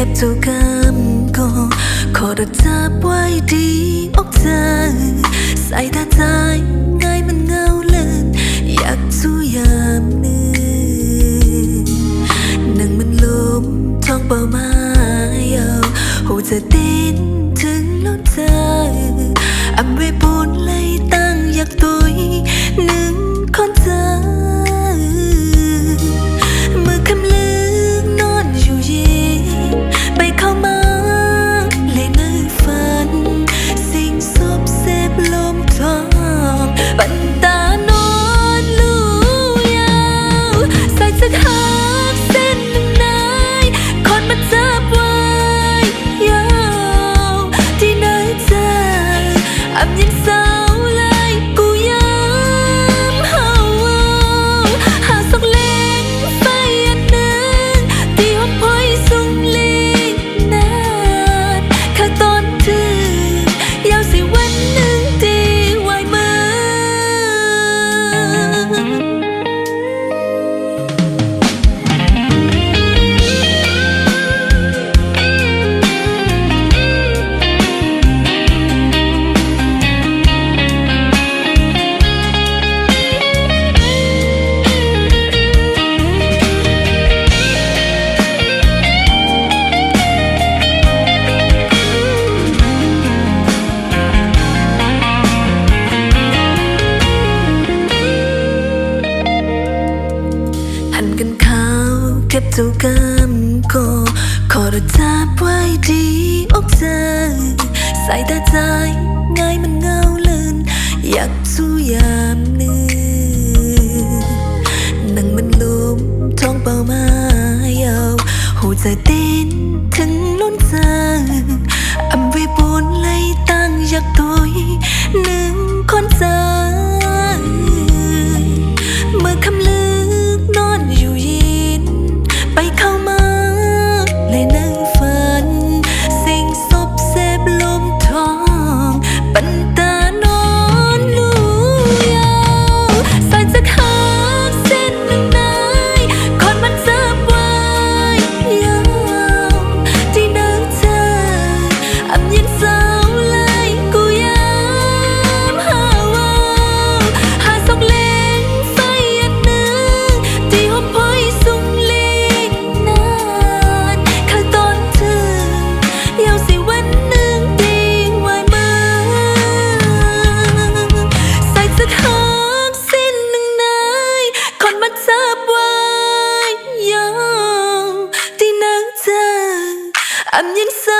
บเจ้ากำก็ขอรักจับไว้ดีอกเธอใส่ตาใจง่ายมันเงาเลินอยากสู้ยามนึงนั่งมันลมท้องเป่ามาเอาหูจะเต้นถึงล้นเธออำเวปูนเลยตั้งอยากตุยหนึ่งคนเธอเมื่อคำลืมนอนอยู่เย็นไปเข้ามาเลยในฝันสิ่งซบเซบลมทองปันตานอนลู่ยาวใส่สักหักเส้นหนึ่งนายคนมาจับไว้ยาวที่ไหนเธออำยังสาวเลยกูย้ำเฮาหาสักเล็งไฟอันหนึ่งที่ห้องพอยสุ่มลิงนานข้าตอนถึงยาวสิวันหนึ่งที่ไหวมือหันกันเขาเก็บเจ้ากำก็ขอรักจับไว้ดีอกเธอใส่ตาใจง่ายมันเงาเลินอยากสู้ยามนึงนั่งมันลมท้องเป่ามาเอาหูใจเต้นถึงล้นเธออำเวปูนเลยตั้งอยากตุยหนึ่งคนเธอเมื่อคำลือนอนอยู่เย็นไปเข้ามาเลยนั่งฝันสิ่งซบเซบลมทองปันตานอนลู่ยาวใส่สักหักเส้นหนึ่งนายคนมันจับไว้ยาวที่นั่งเธออำยังสาวเลยกูย้ำหาสักเล็งไฟอันหนึ่งที่ห้องพอยสุ่มลิงนานข้าตอนถึงยาวสิวันหนึ่งที่ไหวมือใส่สักหักเส้นหนึ่งนายคนมาจับไว้ยาวที่นั่งเธออำยังสา